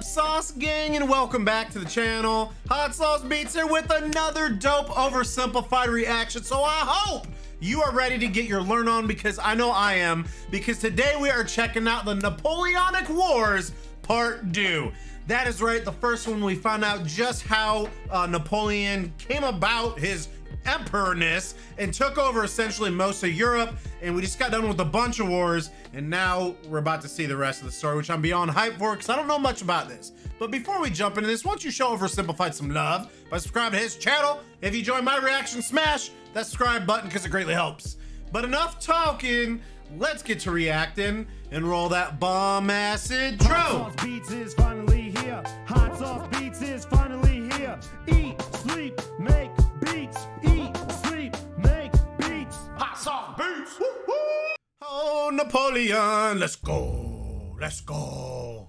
up, Sauce Gang, and welcome back to the channel. Hot Sauce Beats here with another dope oversimplified reaction. So I hope you are ready to get your learn on, because I know I am, because today we are checking out the Napoleonic Wars Part 2. That is right, the first one we found out just how Napoleon came about his emperorness and took over essentially most of Europe, and we just got done with a bunch of wars, and now we're about to see the rest of the story, which I'm beyond hyped for because I don't know much about this. But before we jump into this, why don't you show Oversimplified some love by subscribing to his channel. If you enjoy my reaction, smash that subscribe button because it greatly helps. But enough talking, let's get to reacting and roll that bomb ass intro. Hot Sauce Beats is finally here. Hot Sauce Beats is finally here. Eat, sleep, make beats. Eat, sleep, make beats. Hot Sauce Beats. Woo -woo. Oh, Napoleon, let's go. Let's go.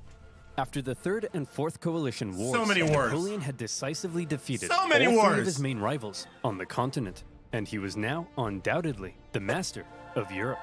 After the Third and Fourth Coalition Wars, So many wars. Napoleon had decisively defeated So many all wars. three of his main rivals on the continent, and he was now undoubtedly the master of Europe.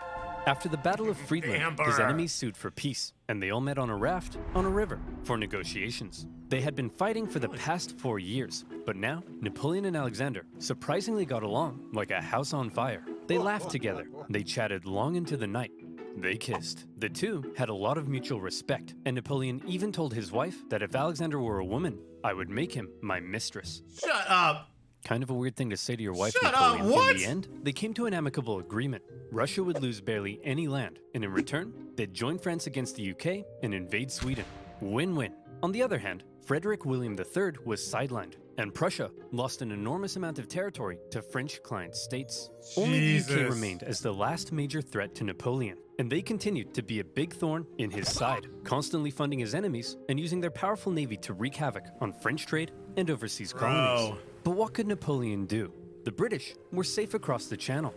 After the Battle of Friedland, his enemies sued for peace, and they all met on a raft on a river for negotiations. They had been fighting for the past 4 years, but now Napoleon and Alexander surprisingly got along like a house on fire. They laughed together, they chatted long into the night, they kissed. The two had a lot of mutual respect, and Napoleon even told his wife that if Alexander were a woman, I would make him my mistress. Shut up. Kind of a weird thing to say to your wife, Shut Napoleon. up, what? In the end, they came to an amicable agreement. Russia would lose barely any land, and in return, they'd join France against the UK and invade Sweden. Win-win. On the other hand, Frederick William III was sidelined, and Prussia lost an enormous amount of territory to French client states. Only the UK remained as the last major threat to Napoleon, and they continued to be a big thorn in his side, constantly funding his enemies and using their powerful navy to wreak havoc on French trade and overseas colonies. But what could Napoleon do? The British were safe across the channel.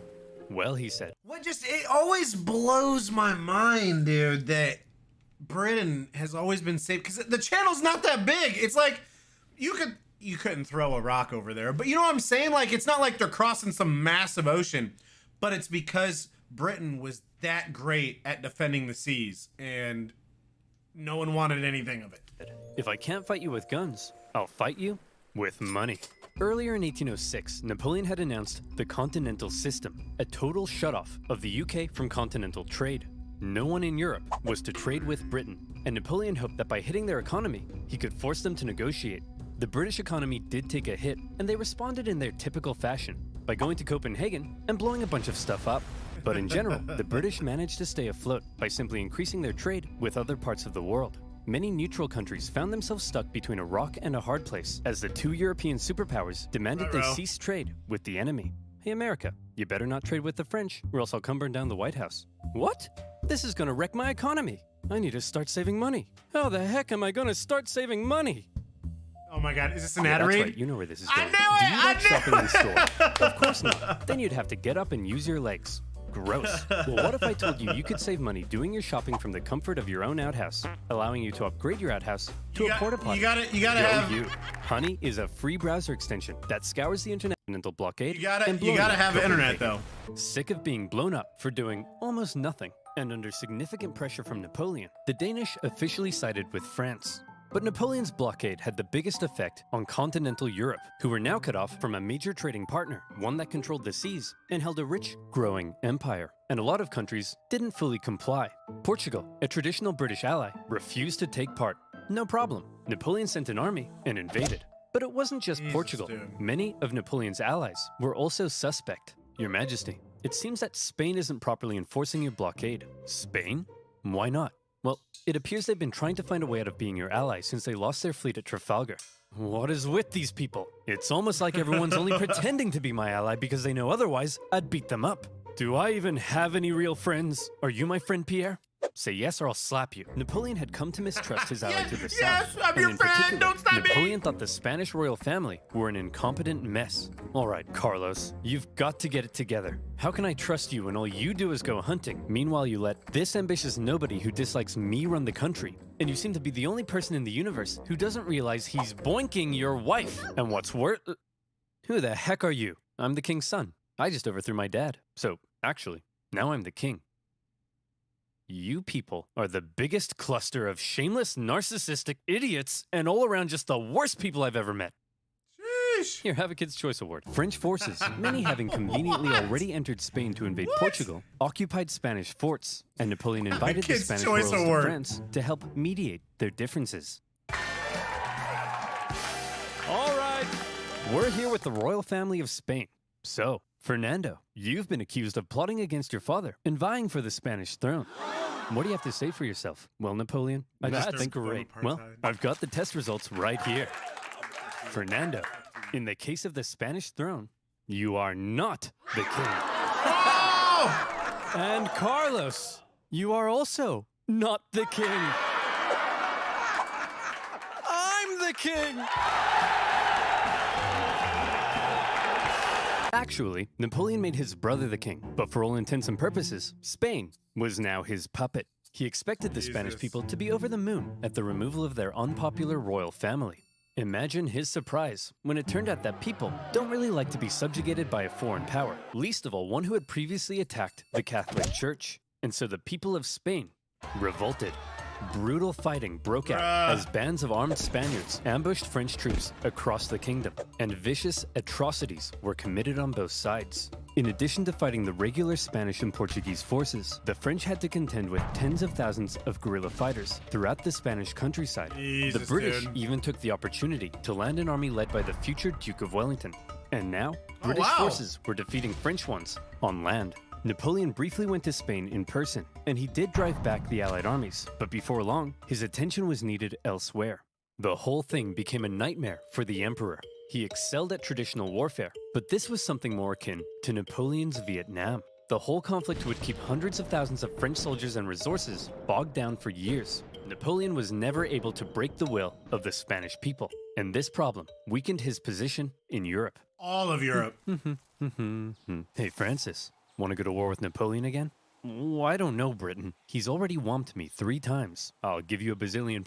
Well, he said. It always blows my mind, dude, that Britain has always been safe, because the channel's not that big. It's like, you couldn't throw a rock over there, but you know what I'm saying? Like, it's not like they're crossing some massive ocean, but it's because Britain was that great at defending the seas, and no one wanted anything of it. If I can't fight you with guns, I'll fight you with money. Earlier in 1806, Napoleon had announced the Continental System, a total shutoff of the UK from continental trade. No one in Europe was to trade with Britain, and Napoleon hoped that by hitting their economy, he could force them to negotiate. The British economy did take a hit, and they responded in their typical fashion, by going to Copenhagen and blowing a bunch of stuff up. But in general, the British managed to stay afloat by simply increasing their trade with other parts of the world. Many neutral countries found themselves stuck between a rock and a hard place as the two European superpowers demanded they cease trade with the enemy. Hey America, you better not trade with the French or else I'll come burn down the White House. What? This is gonna wreck my economy. I need to start saving money. How the heck am I gonna start saving money? Oh my God, is this an ad That's read? right, you know where this is going. I knew it! Do you like shopping in store? Of course not. Then you'd have to get up and use your legs. Gross. Well, what if I told you you could save money doing your shopping from the comfort of your own outhouse, allowing you to upgrade your outhouse to a porta potty? You gotta have. Honey is a free browser extension that scours the internet blockade. You gotta have internet though. Sick of being blown up for doing almost nothing, and under significant pressure from Napoleon, the Danish officially sided with France. But Napoleon's blockade had the biggest effect on continental Europe, who were now cut off from a major trading partner, one that controlled the seas and held a rich, growing empire. And a lot of countries didn't fully comply. Portugal, a traditional British ally, refused to take part. No problem. Napoleon sent an army and invaded. But it wasn't just Portugal. Dude. Many of Napoleon's allies were also suspect. Your Majesty, it seems that Spain isn't properly enforcing your blockade. Spain? Why not? Well, it appears they've been trying to find a way out of being your ally since they lost their fleet at Trafalgar. What is with these people? It's almost like everyone's only pretending to be my ally because they know otherwise I'd beat them up. Do I even have any real friends? Are you my friend, Pierre? Say yes or I'll slap you. Napoleon had come to mistrust his ally to the south. Yes, I'm your friend, don't stop me! Napoleon thought the Spanish royal family were an incompetent mess. All right, Carlos, you've got to get it together. How can I trust you when all you do is go hunting? Meanwhile, you let this ambitious nobody who dislikes me run the country. And you seem to be the only person in the universe who doesn't realize he's boinking your wife. And what's worse... Who the heck are you? I'm the king's son. I just overthrew my dad. So, actually, now I'm the king. You people are the biggest cluster of shameless, narcissistic idiots and all around just the worst people I've ever met. Here, have a Kid's Choice Award. French forces, many having conveniently already entered Spain to invade Portugal, occupied Spanish forts, and Napoleon invited the Spanish royals to France to help mediate their differences. All right, we're here with the royal family of Spain. So, Fernando, you've been accused of plotting against your father and vying for the Spanish throne. What do you have to say for yourself? Well, Napoleon, I just think great. Well, I've got the test results right here. Fernando, in the case of the Spanish throne, you are not the king. Oh! And Carlos, you are also not the king. I'm the king! Actually, Napoleon made his brother the king, but for all intents and purposes, Spain was now his puppet. He expected the Spanish people to be over the moon at the removal of their unpopular royal family. Imagine his surprise when it turned out that people don't really like to be subjugated by a foreign power, least of all one who had previously attacked the Catholic Church. And so the people of Spain revolted. Brutal fighting broke out as bands of armed Spaniards ambushed French troops across the kingdom, and vicious atrocities were committed on both sides. In addition to fighting the regular Spanish and Portuguese forces, the French had to contend with tens of thousands of guerrilla fighters throughout the Spanish countryside. The British even took the opportunity to land an army led by the future Duke of Wellington. And now, British forces were defeating French ones on land. Napoleon briefly went to Spain in person, and he did drive back the Allied armies, but before long, his attention was needed elsewhere. The whole thing became a nightmare for the emperor. He excelled at traditional warfare, but this was something more akin to Napoleon's Vietnam. The whole conflict would keep hundreds of thousands of French soldiers and resources bogged down for years. Napoleon was never able to break the will of the Spanish people, and this problem weakened his position in Europe. All of Europe. Hey, Francis. Want to go to war with Napoleon again? Oh, I don't know, Britain. He's already whomped me 3 times. I'll give you £1 billion.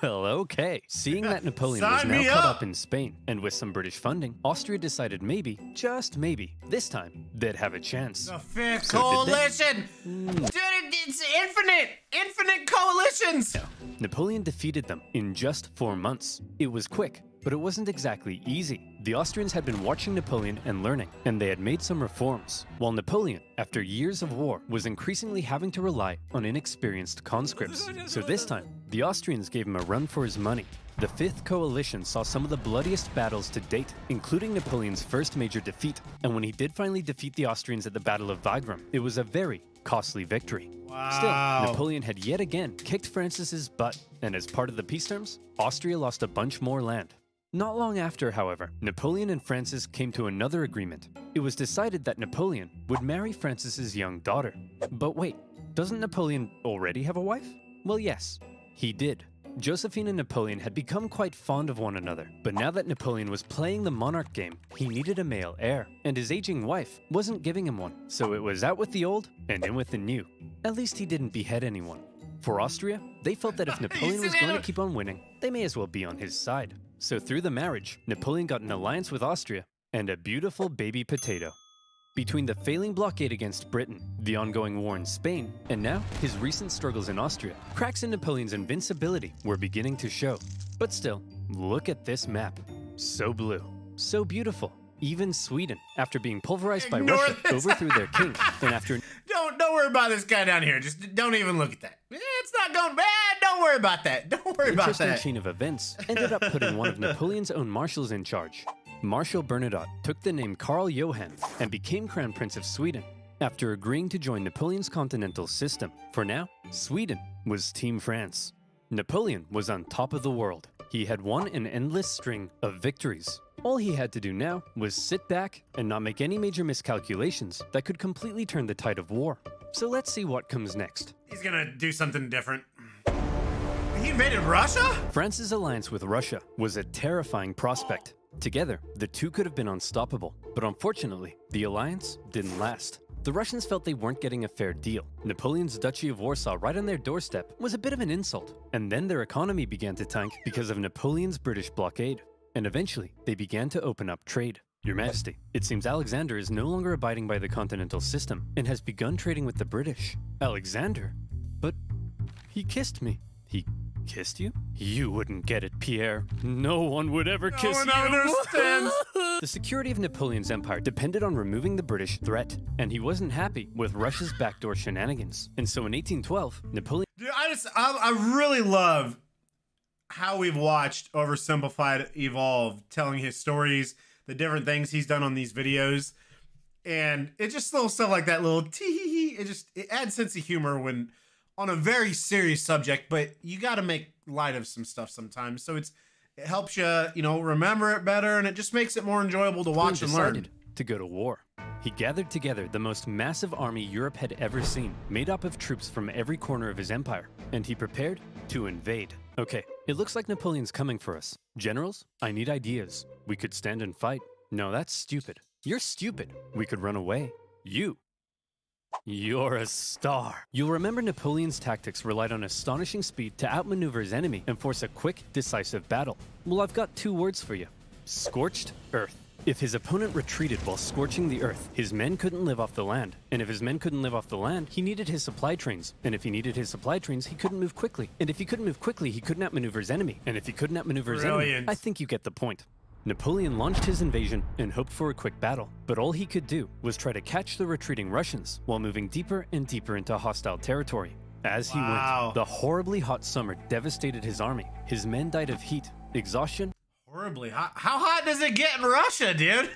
Well, okay. Seeing that Napoleon was now caught up in Spain, and with some British funding, Austria decided maybe, just maybe, this time, they'd have a chance. The Fifth Coalition! Dude, it's infinite coalitions! Napoleon defeated them in just 4 months. It was quick, but it wasn't exactly easy. The Austrians had been watching Napoleon and learning, and they had made some reforms, while Napoleon, after years of war, was increasingly having to rely on inexperienced conscripts. So this time, the Austrians gave him a run for his money. The Fifth Coalition saw some of the bloodiest battles to date, including Napoleon's first major defeat, and when he did finally defeat the Austrians at the Battle of Wagram, it was a very costly victory. Still, Napoleon had yet again kicked Francis's butt, and as part of the peace terms, Austria lost a bunch more land. Not long after, however, Napoleon and Francis came to another agreement. It was decided that Napoleon would marry Francis's young daughter. But wait, doesn't Napoleon already have a wife? Well, yes, he did. Josephine and Napoleon had become quite fond of one another, but now that Napoleon was playing the monarch game, he needed a male heir, and his aging wife wasn't giving him one. So it was out with the old and in with the new. At least he didn't behead anyone. For Austria, they felt that if Napoleon was going to keep on winning, they may as well be on his side. So through the marriage, Napoleon got an alliance with Austria and a beautiful baby potato. Between the failing blockade against Britain, the ongoing war in Spain, and now his recent struggles in Austria, cracks in Napoleon's invincibility were beginning to show. But still, look at this map. So blue, so beautiful. Even Sweden, after being pulverized by Russia, overthrew their king, and after... Don't worry about this guy down here. Just don't even look at that. It's not going bad. Don't worry about that. Don't worry about that. Interesting chain of events ended up putting one of Napoleon's own marshals in charge. Marshal Bernadotte took the name Karl Johan and became Crown Prince of Sweden after agreeing to join Napoleon's continental system. For now, Sweden was Team France. Napoleon was on top of the world. He had won an endless string of victories. All he had to do now was sit back and not make any major miscalculations that could completely turn the tide of war. So let's see what comes next. He's gonna do something different. He invaded Russia? France's alliance with Russia was a terrifying prospect. Together, the two could have been unstoppable, but unfortunately, the alliance didn't last. The Russians felt they weren't getting a fair deal. Napoleon's Duchy of Warsaw right on their doorstep was a bit of an insult, and then their economy began to tank because of Napoleon's British blockade. And eventually, they began to open up trade. Your Majesty, it seems Alexander is no longer abiding by the continental system and has begun trading with the British. Alexander? But he kissed me. He kissed you? You wouldn't get it, Pierre. No one would ever kiss you. No one understands. The security of Napoleon's empire depended on removing the British threat, and he wasn't happy with Russia's backdoor shenanigans. And so in 1812, Napoleon... Dude, I really love how we've watched Oversimplified evolve, telling his stories, the different things he's done on these videos. And it's just little stuff like that, little tee-hee-hee. It adds sense of humor when on a very serious subject, but you got to make light of some stuff sometimes. So it helps you, remember it better, and it just makes it more enjoyable to watch and learn. To go to war. He gathered together the most massive army Europe had ever seen, made up of troops from every corner of his empire, and he prepared to invade. Okay, it looks like Napoleon's coming for us. Generals, I need ideas. We could stand and fight. No, that's stupid. You're stupid. We could run away. You're a star. You'll remember Napoleon's tactics relied on astonishing speed to outmaneuver his enemy and force a quick, decisive battle. Well, I've got 2 words for you. Scorched earth. If his opponent retreated while scorching the earth, his men couldn't live off the land. And if his men couldn't live off the land, he needed his supply trains. And if he needed his supply trains, he couldn't move quickly. And if he couldn't move quickly, he couldn't outmaneuver his enemy. And if he couldn't outmaneuver his enemy, I think you get the point. Napoleon launched his invasion and hoped for a quick battle, but all he could do was try to catch the retreating Russians while moving deeper and deeper into hostile territory. As he went, the horribly hot summer devastated his army. His men died of heat, exhaustion. Horribly hot? How hot does it get in Russia, dude?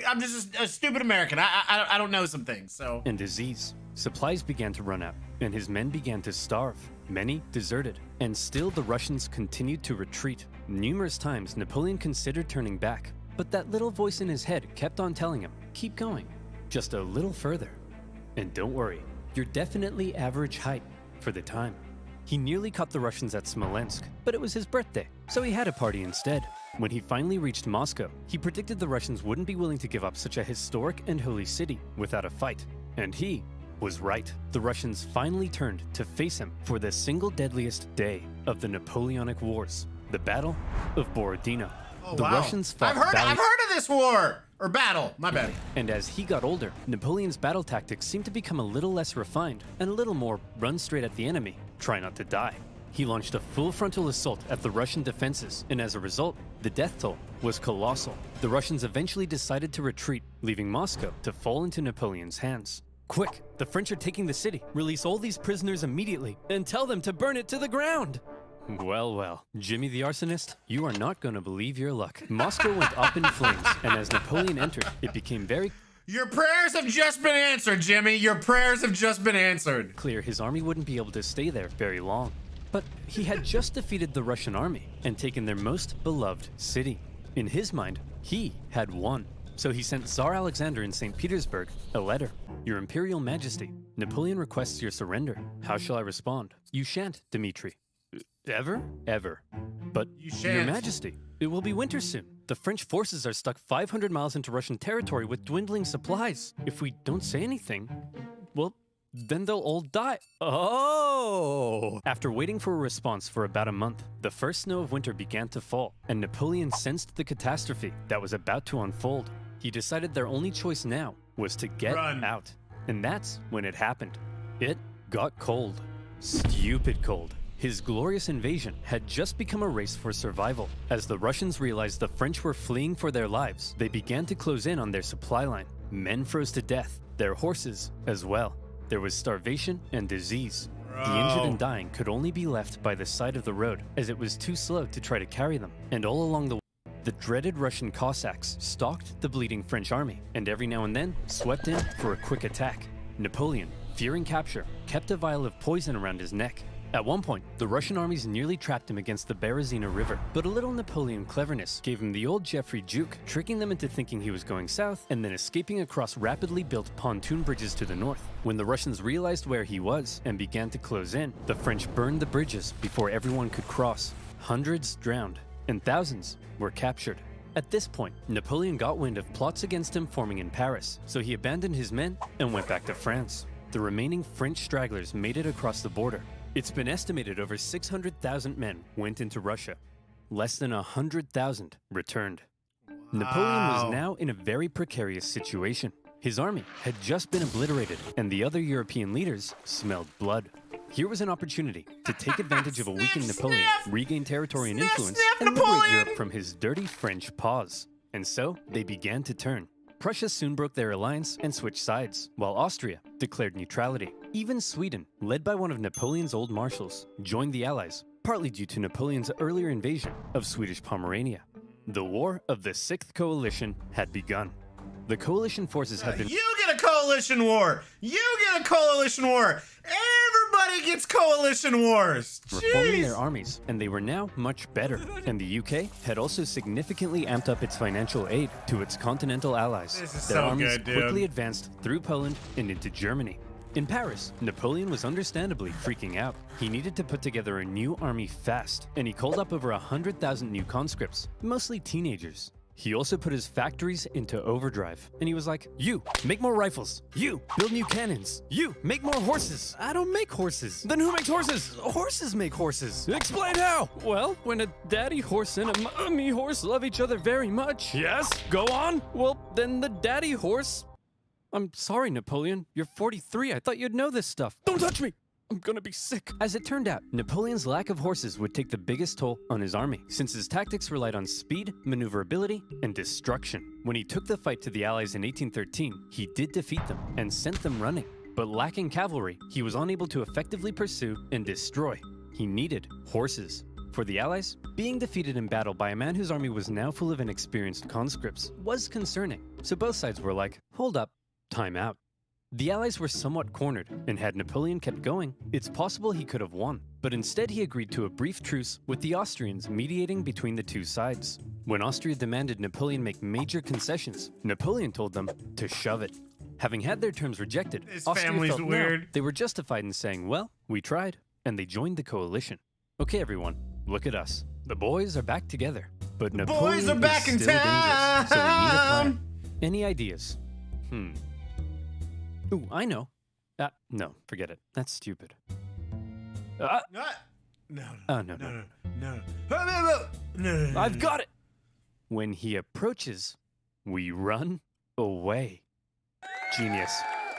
I'm just a stupid American. I don't know some things, so. And disease. Supplies began to run out, and his men began to starve. Many deserted, and still the Russians continued to retreat. Numerous times, Napoleon considered turning back, but that little voice in his head kept on telling him, keep going, just a little further. And don't worry, you're definitely average height for the time. He nearly caught the Russians at Smolensk, but it was his birthday, so he had a party instead. When he finally reached Moscow, he predicted the Russians wouldn't be willing to give up such a historic and holy city without a fight. And he was right. The Russians finally turned to face him for the single deadliest day of the Napoleonic Wars, the Battle of Borodino. Oh, the wow. Russians fought I've heard of this war! Or battle, my bad. And as he got older, Napoleon's battle tactics seemed to become a little less refined and a little more run straight at the enemy, try not to die. He launched a full frontal assault at the Russian defenses, and as a result, the death toll was colossal. The Russians eventually decided to retreat, leaving Moscow to fall into Napoleon's hands. Quick, the French are taking the city. Release all these prisoners immediately and tell them to burn it to the ground. Well, well, Jimmy the arsonist, you are not going to believe your luck. Moscow went up in flames, and as Napoleon entered, it became very Your prayers have just been answered, Jimmy. Your prayers have just been answered. clear his army wouldn't be able to stay there very long. But he had just defeated the Russian army and taken their most beloved city. In his mind, he had won. So he sent Tsar Alexander in St. Petersburg a letter. Your Imperial Majesty, Napoleon requests your surrender. How shall I respond? You shan't, Dmitri. Ever? Ever. But, You shan't. Your Majesty, it will be winter soon. The French forces are stuck 500 miles into Russian territory with dwindling supplies. If we don't say anything, well, then they'll all die. Oh! After waiting for a response for about a month, the first snow of winter began to fall, and Napoleon sensed the catastrophe that was about to unfold. He decided their only choice now was to get out. And that's when it happened. It got cold. Stupid cold. His glorious invasion had just become a race for survival. As the Russians realized the French were fleeing for their lives, they began to close in on their supply line. Men froze to death, their horses as well. There was starvation and disease. The injured and dying could only be left by the side of the road, as it was too slow to try to carry them. And all along the dreaded Russian Cossacks stalked the bleeding French army, and every now and then swept in for a quick attack. Napoleon, fearing capture, kept a vial of poison around his neck. At one point, the Russian armies nearly trapped him against the Berezina River, but a little Napoleon cleverness gave him the old Geoffrey juke, tricking them into thinking he was going south and then escaping across rapidly built pontoon bridges to the north. When the Russians realized where he was and began to close in, the French burned the bridges before everyone could cross. Hundreds drowned, and thousands were captured. At this point, Napoleon got wind of plots against him forming in Paris, so he abandoned his men and went back to France. The remaining French stragglers made it across the border. It's been estimated over 600,000 men went into Russia. Less than 100,000 returned. Napoleon was now in a very precarious situation. His army had just been obliterated, and the other European leaders smelled blood. Here was an opportunity to take advantage of a weakened Napoleon, regain territory and influence, snap, and liberate Napoleon! Europe from his dirty French paws. And so they began to turn. Prussia soon broke their alliance and switched sides, while Austria declared neutrality. Even Sweden, led by one of Napoleon's old marshals, joined the Allies, partly due to Napoleon's earlier invasion of Swedish Pomerania. The War of the Sixth Coalition had begun. The coalition forces had been— You get a coalition war! You get a coalition war! Everybody gets coalition wars! reforming Jeez. their armies, and they were now much better. And the UK had also significantly amped up its financial aid to its continental allies. This is Their so armies good, dude. quickly advanced through Poland and into Germany. In Paris, Napoleon was understandably freaking out. He needed to put together a new army fast, and he called up over 100,000 new conscripts, mostly teenagers. He also put his factories into overdrive, and he was like, you, make more rifles. You, build new cannons. You, make more horses. I don't make horses. Then who makes horses? Horses make horses. Explain how. Well, when a daddy horse and a mommy horse love each other very much. Yes, go on. Well, then the daddy horse— I'm sorry, Napoleon. You're 43. I thought you'd know this stuff. Don't touch me. I'm gonna be sick. As it turned out, Napoleon's lack of horses would take the biggest toll on his army, since his tactics relied on speed, maneuverability, and destruction. When he took the fight to the Allies in 1813, he did defeat them and sent them running. But lacking cavalry, he was unable to effectively pursue and destroy. He needed horses. For the Allies, being defeated in battle by a man whose army was now full of inexperienced conscripts was concerning. So both sides were like, hold up, time out. The Allies were somewhat cornered, and had Napoleon kept going, it's possible he could have won. But instead he agreed to a brief truce with the Austrians mediating between the two sides. When Austria demanded Napoleon make major concessions, Napoleon told them to shove it. Having had their terms rejected, His Austria family's felt now weird. they were justified in saying, well, we tried, and they joined the coalition. Okay everyone, look at us. The boys are back together. But Napoleon Boys are back in is still dangerous, so we need a plan. town! Any ideas? Ooh, I know. No, forget it. That's stupid. No, Oh, no. no. I've got it! When he approaches, we run away. Genius.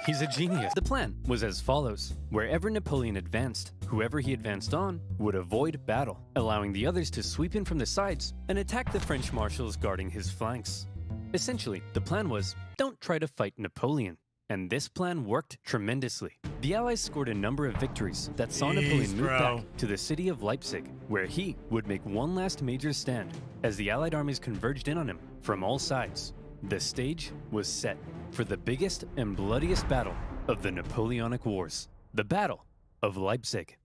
He's a genius. The plan was as follows. Wherever Napoleon advanced, whoever he advanced on would avoid battle, allowing the others to sweep in from the sides and attack the French marshals guarding his flanks. Essentially, the plan was, don't try to fight Napoleon. And this plan worked tremendously. The Allies scored a number of victories that saw Napoleon move back to the city of Leipzig, where he would make one last major stand as the Allied armies converged in on him from all sides. The stage was set for the biggest and bloodiest battle of the Napoleonic Wars, the Battle of Leipzig.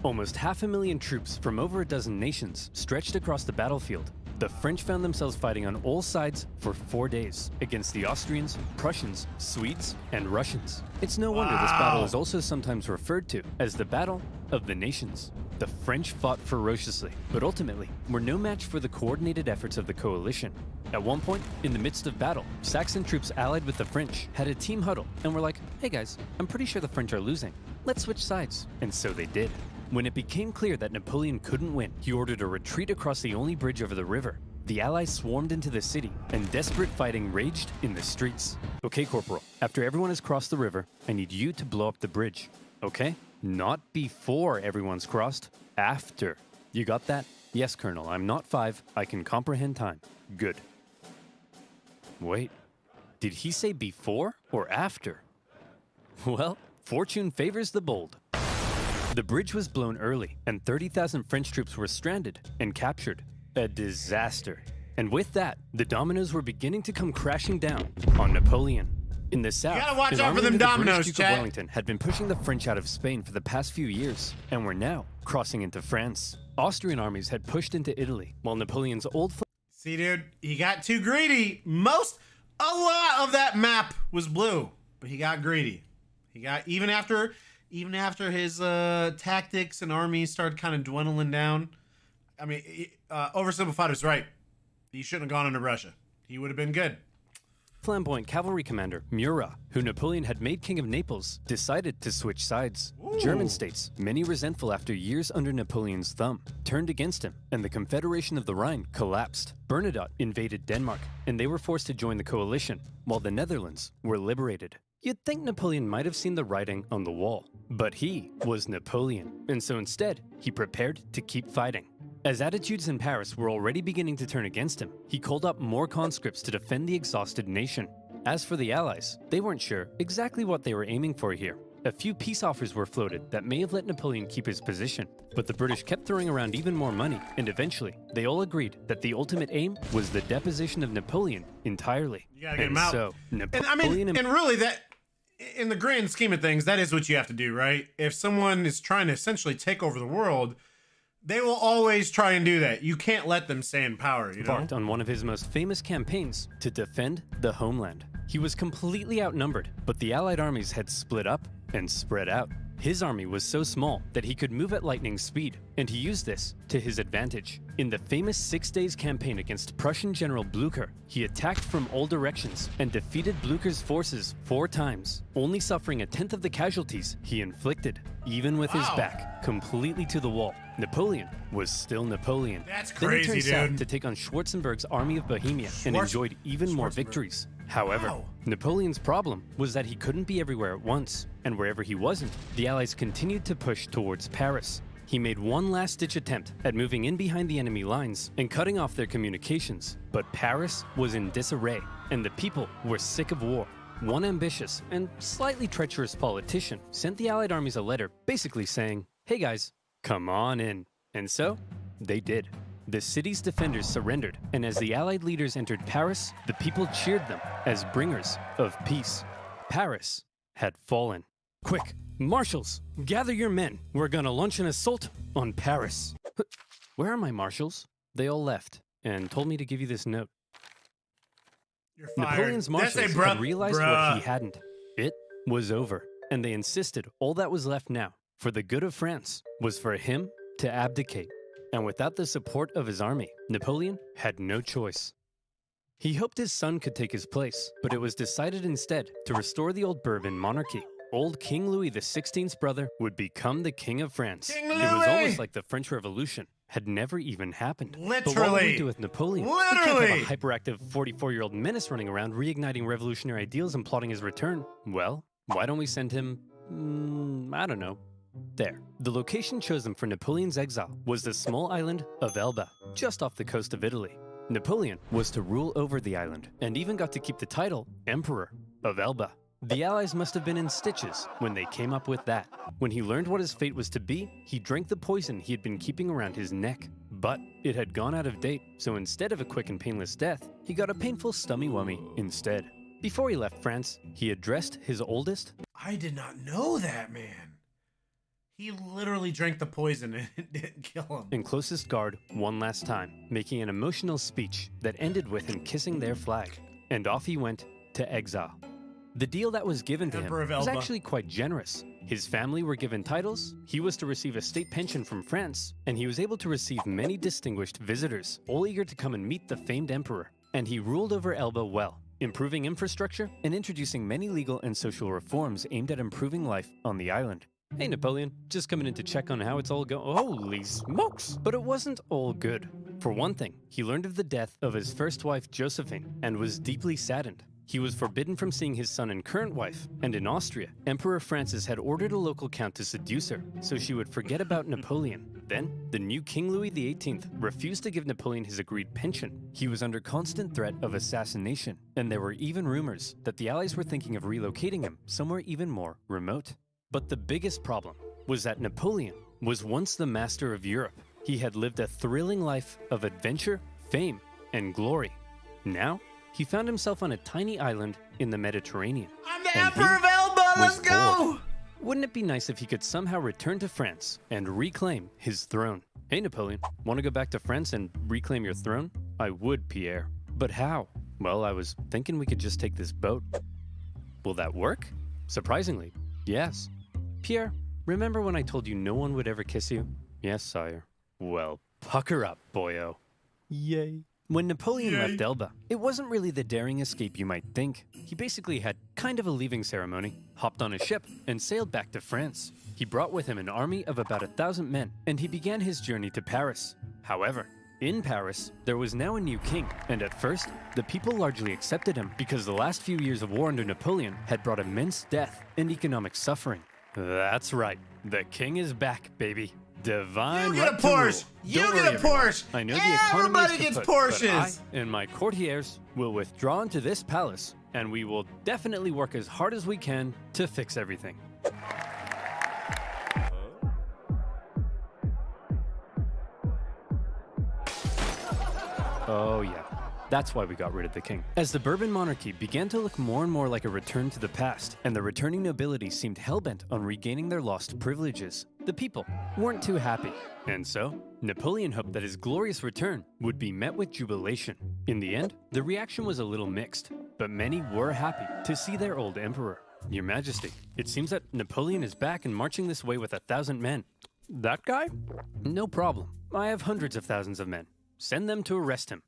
Almost 500,000 troops from over a dozen nations stretched across the battlefield. The French found themselves fighting on all sides for 4 days against the Austrians, Prussians, Swedes, and Russians. It's no wonder this battle is also sometimes referred to as the Battle of the Nations. The French fought ferociously, but ultimately were no match for the coordinated efforts of the coalition. At one point, in the midst of battle, Saxon troops allied with the French had a team huddle and were like, hey guys, I'm pretty sure the French are losing. Let's switch sides. And so they did. When it became clear that Napoleon couldn't win, he ordered a retreat across the only bridge over the river. The Allies swarmed into the city, and desperate fighting raged in the streets. Okay, Corporal, after everyone has crossed the river, I need you to blow up the bridge. Okay? Not before everyone's crossed, after. You got that? Yes, Colonel, I'm not 5. I can comprehend time. Good. Wait, did he say before or after? Well, fortune favors the bold. The bridge was blown early, and 30,000 French troops were stranded and captured. A disaster. And with that, the dominoes were beginning to come crashing down on Napoleon. In the south, gotta watch his out army for them under the dominoes, British Duke of chat. Wellington had been pushing the French out of Spain for the past few years, and were now crossing into France. Austrian armies had pushed into Italy, while Napoleon's old See, dude, he got too greedy. A lot of that map was blue, but he got greedy. He got, even after his tactics and armies started kind of dwindling down. I mean, OverSimplified was right. He shouldn't have gone into Russia. He would have been good. flamboyant cavalry commander, Murat, who Napoleon had made king of Naples, decided to switch sides. Ooh. German states, many resentful after years under Napoleon's thumb, turned against him, and the Confederation of the Rhine collapsed. Bernadotte invaded Denmark, and they were forced to join the coalition, while the Netherlands were liberated. You'd think Napoleon might have seen the writing on the wall, but he was Napoleon, and so instead, he prepared to keep fighting. As attitudes in Paris were already beginning to turn against him, he called up more conscripts to defend the exhausted nation. As for the Allies, they weren't sure exactly what they were aiming for here. A few peace offers were floated that may have let Napoleon keep his position, but the British kept throwing around even more money, and eventually, they all agreed that the ultimate aim was the deposition of Napoleon entirely. You gotta get him out. So, Napoleon and really that, in the grand scheme of things, that is what you have to do, right? If someone is trying to essentially take over the world, they will always try and do that. You can't let them stay in power, you know? Embarked on one of his most famous campaigns to defend the homeland. He was completely outnumbered, but the Allied armies had split up and spread out. His army was so small that he could move at lightning speed, and he used this to his advantage. In the famous 6 Days campaign against Prussian General Blücher, he attacked from all directions and defeated Blücher's forces 4 times, only suffering a tenth of the casualties he inflicted. Even with his back completely to the wall, Napoleon was still Napoleon. That's Then he crazy, turned dude. south to take on Schwarzenberg's army of Bohemia and enjoyed even more victories. However, Napoleon's problem was that he couldn't be everywhere at once, and wherever he wasn't, the Allies continued to push towards Paris. He made one last-ditch attempt at moving in behind the enemy lines and cutting off their communications, but Paris was in disarray, and the people were sick of war. One ambitious and slightly treacherous politician sent the Allied armies a letter basically saying, "Hey guys, come on in." And so, they did. The city's defenders surrendered, and as the Allied leaders entered Paris, the people cheered them as bringers of peace. Paris had fallen. Quick, marshals, gather your men. We're gonna launch an assault on Paris. Where are my marshals? They all left and told me to give you this note. You're fired. Napoleon's marshals That's had realized what he bruh. hadn't. It was over, and they insisted all that was left now, for the good of France, was for him to abdicate. And without the support of his army, Napoleon had no choice. He hoped his son could take his place, but it was decided instead to restore the old Bourbon monarchy. Old King Louis XVI's brother would become the King of France. King It was Louis! almost like the French Revolution had never even happened. But what would Literally. we do with Napoleon? We Literally. can't have a hyperactive 44-year-old menace running around reigniting revolutionary ideals and plotting his return. Well, why don't we send him, I don't know, there. The location chosen for Napoleon's exile was the small island of Elba, just off the coast of Italy. Napoleon was to rule over the island, and even got to keep the title Emperor of Elba. The Allies must have been in stitches when they came up with that. When he learned what his fate was to be, he drank the poison he had been keeping around his neck. But it had gone out of date, so instead of a quick and painless death, he got a painful stummy-wummy instead. Before he left France, he addressed his oldest. I did not know that, man. He literally drank the poison and it didn't kill him. And closest guard one last time, making an emotional speech that ended with him kissing their flag. And off he went to exile. The deal that was given to Emperor of him was Elba. actually quite generous. His family were given titles, he was to receive a state pension from France, and he was able to receive many distinguished visitors, all eager to come and meet the famed emperor. And he ruled over Elba well, improving infrastructure and introducing many legal and social reforms aimed at improving life on the island. Hey Napoleon, just coming in to check on how it's all going. Holy smokes! But it wasn't all good. For one thing, he learned of the death of his first wife Josephine and was deeply saddened. He was forbidden from seeing his son and current wife, and in Austria, Emperor Francis had ordered a local count to seduce her, so she would forget about Napoleon. Then, the new King Louis XVIII refused to give Napoleon his agreed pension. He was under constant threat of assassination, and there were even rumors that the Allies were thinking of relocating him somewhere even more remote. But the biggest problem was that Napoleon was once the master of Europe. He had lived a thrilling life of adventure, fame, and glory. Now, he found himself on a tiny island in the Mediterranean. I'm the and Emperor of Elba! Let's was go! bored. Wouldn't it be nice if he could somehow return to France and reclaim his throne? Hey Napoleon, want to go back to France and reclaim your throne? I would, Pierre. But how? Well, I was thinking we could just take this boat. Will that work? Surprisingly, yes. Pierre, remember when I told you no one would ever kiss you? Yes, sire. Well, pucker up, boyo. Yay. When Napoleon left Elba, it wasn't really the daring escape you might think. He basically had kind of a leaving ceremony, hopped on a ship, and sailed back to France. He brought with him an army of about 1,000 men, and he began his journey to Paris. However, In Paris, there was now a new king, and at first, the people largely accepted him because the last few years of war under Napoleon had brought immense death and economic suffering. That's right, the king is back, baby. Divine You get a Porsche! You get a Porsche! I know the economy is Everybody gets kaput, but I Porsches! and my courtiers will withdraw into this palace, and we will definitely work as hard as we can to fix everything. Oh yeah, that's why we got rid of the king. As the Bourbon monarchy began to look more and more like a return to the past, and the returning nobility seemed hellbent on regaining their lost privileges, the people weren't too happy. And so, Napoleon hoped that his glorious return would be met with jubilation. In the end, the reaction was a little mixed, but many were happy to see their old emperor. Your Majesty, it seems that Napoleon is back and marching this way with 1,000 men. That guy? No problem. I have hundreds of thousands of men. Send them to arrest him.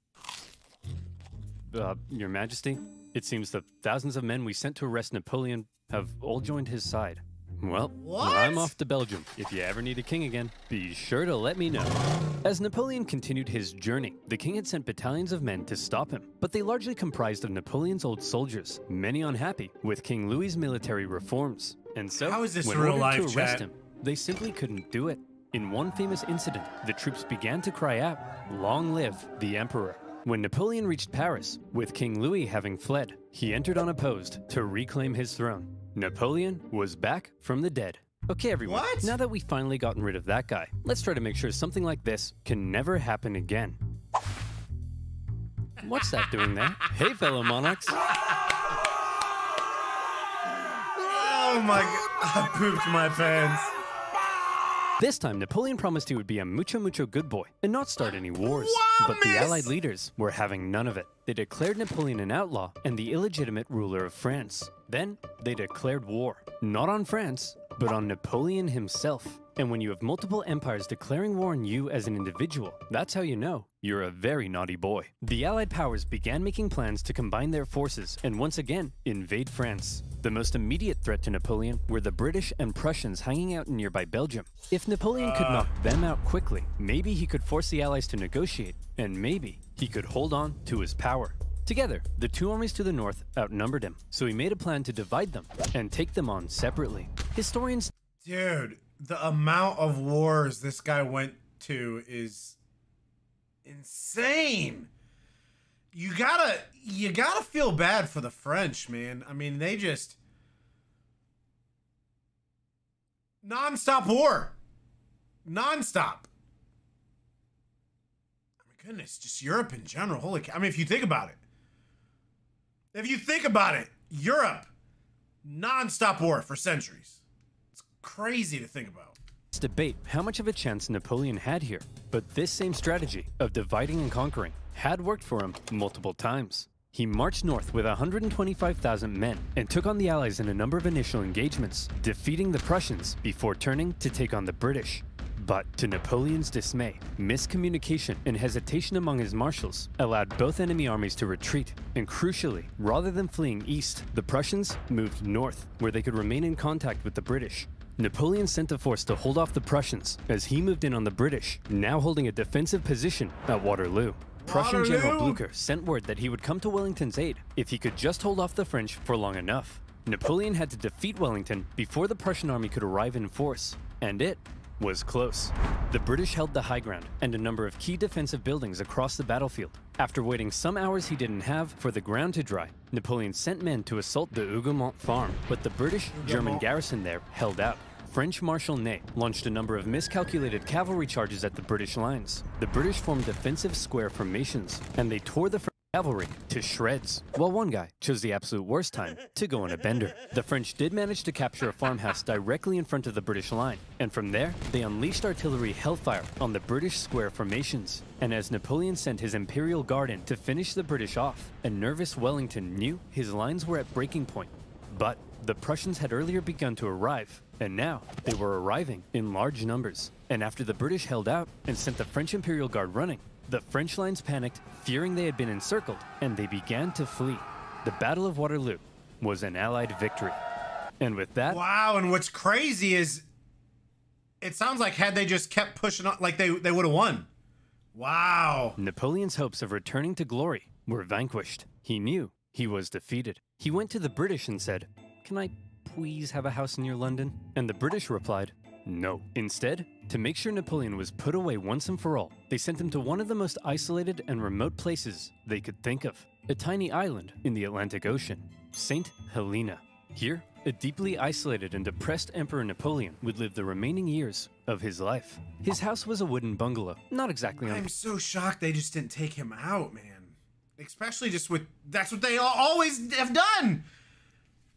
Your Majesty, it seems the thousands of men we sent to arrest Napoleon have all joined his side. Well, I'm off to Belgium. If you ever need a king again, be sure to let me know. As Napoleon continued his journey, the king had sent battalions of men to stop him, but they largely comprised of Napoleon's old soldiers, many unhappy with King Louis's military reforms. And so, How is this when real ordered life, to arrest chat? him, they simply couldn't do it. In one famous incident, the troops began to cry out, "Long live the Emperor." When Napoleon reached Paris, with King Louis having fled, he entered unopposed to reclaim his throne. Napoleon was back from the dead. Okay, everyone, now that we've finally gotten rid of that guy, let's try to make sure something like this can never happen again. What's that doing there? Hey, fellow monarchs. Oh my god, I pooped my pants. This time, Napoleon promised he would be a mucho good boy and not start any wars. But the Allied leaders were having none of it. They declared Napoleon an outlaw and the illegitimate ruler of France. Then, they declared war, not on France, but on Napoleon himself. And when you have multiple empires declaring war on you as an individual, that's how you know you're a very naughty boy. The Allied powers began making plans to combine their forces and once again invade France. The most immediate threat to Napoleon were the British and Prussians hanging out in nearby Belgium. If Napoleon could knock them out quickly, maybe he could force the Allies to negotiate, and maybe he could hold on to his power. Together, the two armies to the north outnumbered him, so he made a plan to divide them and take them on separately. Historians... Dude, the amount of wars this guy went to is insane. You gotta feel bad for the French, man. I mean, they just non-stop war. Non-stop. Oh my goodness, just Europe in general. Holy cow. I mean, if you think about it. Europe, non-stop war for centuries. It's crazy to think about. Debate how much of a chance Napoleon had here, but this same strategy of dividing and conquering had worked for him multiple times. He marched north with 125,000 men and took on the Allies in a number of initial engagements, defeating the Prussians before turning to take on the British. But to Napoleon's dismay, miscommunication and hesitation among his marshals allowed both enemy armies to retreat, and crucially, rather than fleeing east, the Prussians moved north, where they could remain in contact with the British. Napoleon sent a force to hold off the Prussians as he moved in on the British, now holding a defensive position at Waterloo. Prussian General Blücher sent word that he would come to Wellington's aid if he could just hold off the French for long enough. Napoleon had to defeat Wellington before the Prussian army could arrive in force, and it was close. The British held the high ground and a number of key defensive buildings across the battlefield. After waiting some hours he didn't have for the ground to dry, Napoleon sent men to assault the Hougoumont farm, but the British-German garrison there held out. French Marshal Ney launched a number of miscalculated cavalry charges at the British lines. The British formed defensive square formations, and they tore the French cavalry to shreds, while one guy chose the absolute worst time to go on a bender. The French did manage to capture a farmhouse directly in front of the British line, and from there, they unleashed artillery hellfire on the British square formations. And as Napoleon sent his Imperial Guard in to finish the British off, a nervous Wellington knew his lines were at breaking point. But the Prussians had earlier begun to arrive, and now they were arriving in large numbers. And after the British held out and sent the French Imperial Guard running, the French lines panicked, fearing they had been encircled, and they began to flee. The Battle of Waterloo was an Allied victory. And with that... Wow, and what's crazy is it sounds like had they just kept pushing on, like they would have won. Wow. Napoleon's hopes of returning to glory were vanquished. He knew he was defeated. He went to the British and said, "Can I please have a house near London?" And the British replied, "No." Instead, to make sure Napoleon was put away once and for all, they sent him to one of the most isolated and remote places they could think of, a tiny island in the Atlantic Ocean, St. Helena. Here, a deeply isolated and depressed Emperor Napoleon would live the remaining years of his life. His house was a wooden bungalow, not exactly on— I'm so shocked they just didn't take him out, man. Especially just with, that's what they always have done.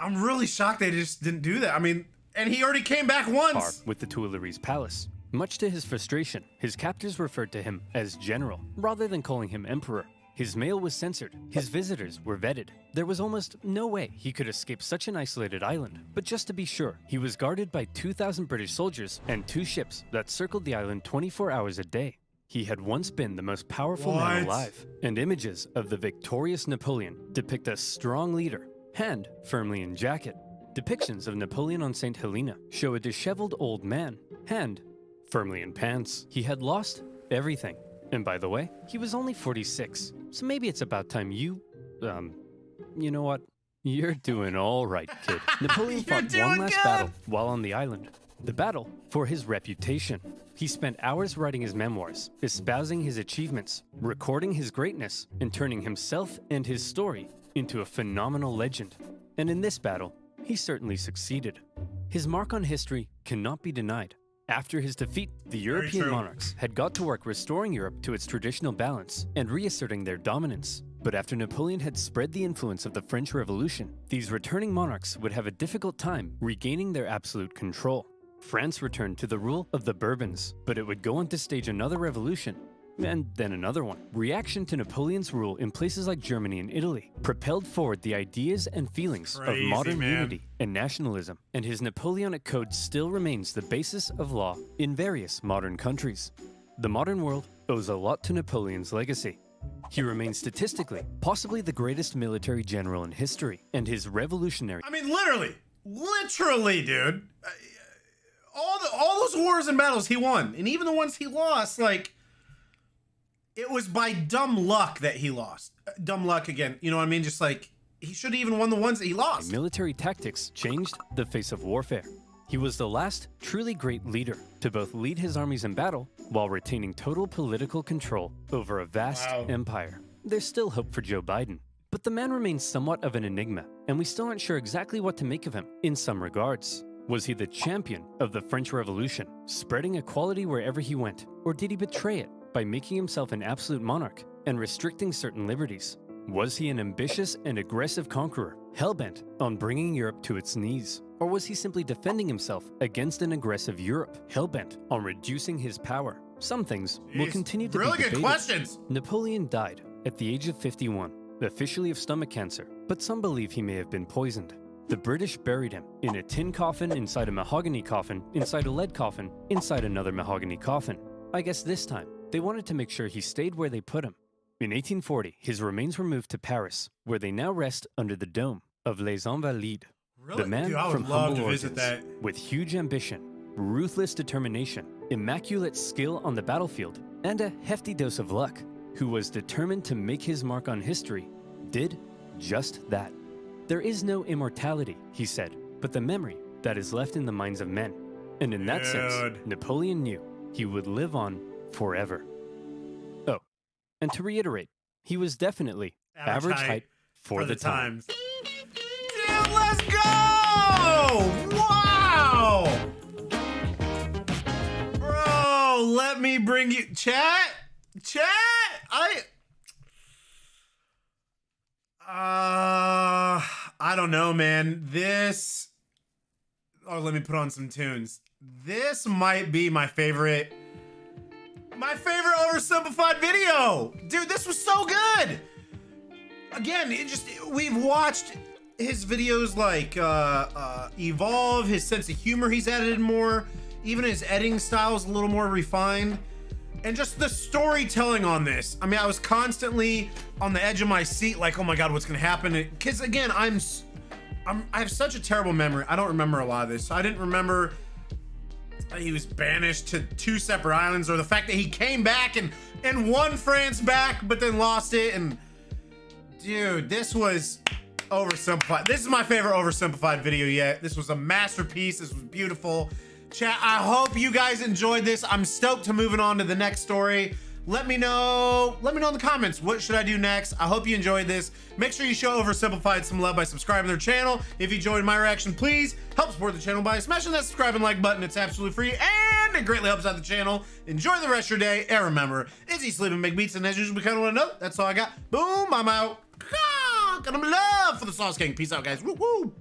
I'm really shocked they just didn't do that. I mean, and he already came back once. With the Tuileries Palace. Much to his frustration, his captors referred to him as general, rather than calling him emperor. His mail was censored, his visitors were vetted. There was almost no way he could escape such an isolated island. But just to be sure, he was guarded by 2,000 British soldiers and 2 ships that circled the island 24 hours a day. He had once been the most powerful man alive, and images of the victorious Napoleon depict a strong leader, hand firmly in jacket. Depictions of Napoleon on St. Helena show a disheveled old man, hand firmly in pants. He had lost everything. And by the way, he was only 46, so maybe it's about time you know what? You're doing all right, kid. Napoleon fought one last battle while on the island. The battle for his reputation. He spent hours writing his memoirs, espousing his achievements, recording his greatness, and turning himself and his story into a phenomenal legend. And in this battle, he certainly succeeded. His mark on history cannot be denied. After his defeat, the European monarchs had got to work restoring Europe to its traditional balance and reasserting their dominance. But after Napoleon had spread the influence of the French Revolution, these returning monarchs would have a difficult time regaining their absolute control. France returned to the rule of the Bourbons, but it would go on to stage another revolution, and then another one. Reaction to Napoleon's rule in places like Germany and Italy propelled forward the ideas and feelings of modern unity and nationalism, and his Napoleonic Code still remains the basis of law in various modern countries. The modern world owes a lot to Napoleon's legacy. He remains statistically possibly the greatest military general in history, and his revolutionary— I mean, literally, dude. All those wars and battles he won, and even the ones he lost, like, it was by dumb luck that he lost. Dumb luck again, you know what I mean? Just like, he should have even won the ones that he lost. Military tactics changed the face of warfare. He was the last truly great leader to both lead his armies in battle while retaining total political control over a vast empire. There's still hope for Joe Biden, but the man remains somewhat of an enigma, and we still aren't sure exactly what to make of him in some regards. Was he the champion of the French Revolution, spreading equality wherever he went, or did he betray it by making himself an absolute monarch and restricting certain liberties? Was he an ambitious and aggressive conqueror, hell-bent on bringing Europe to its knees? Or was he simply defending himself against an aggressive Europe, hell-bent on reducing his power? Some things will continue to be debated. Good questions. Napoleon died at the age of 51, officially of stomach cancer, but some believe he may have been poisoned. The British buried him in a tin coffin, inside a mahogany coffin, inside a lead coffin, inside another mahogany coffin. I guess this time, they wanted to make sure he stayed where they put him. In 1840, his remains were moved to Paris, where they now rest under the dome of Les Invalides. Really? The man from humble origins, with huge ambition, ruthless determination, immaculate skill on the battlefield, and a hefty dose of luck, who was determined to make his mark on history, did just that. There is no immortality, he said, but the memory that is left in the minds of men. And in that sense, Napoleon knew he would live on forever. Oh, and to reiterate, he was definitely average height for the times. Dude, let's go! Wow! Bro, let me bring you... Chat? I don't know, man. This... Oh, let me put on some tunes. This might be my favorite oversimplified video. Dude, this was so good. Again, we've watched his videos like evolve, his sense of humor he's added more, even his editing style is a little more refined. And just the storytelling on this. I mean, I was constantly on the edge of my seat, like, oh my God, what's gonna happen? Because again, I have such a terrible memory. I don't remember a lot of this. I didn't remember he was banished to 2 separate islands, or the fact that he came back and and won France back, but then lost it. And dude, this was oversimplified. This is my favorite oversimplified video yet. This was a masterpiece. This was beautiful. Chat, I hope you guys enjoyed this. I'm stoked to moving on to the next story. Let me know in the comments, what should I do next? I hope you enjoyed this. Make sure you show Oversimplified some love by subscribing to their channel. If you enjoyed my reaction, please help support the channel by smashing that subscribe and like button. It's absolutely free and it greatly helps out the channel. Enjoy the rest of your day. And remember, it's eat, sleep, and make beats. And as usual, we kind of want to know. That's all I got. Boom, I'm out. And I'm in love for the Sauce Gang. Peace out, guys. Woo woo.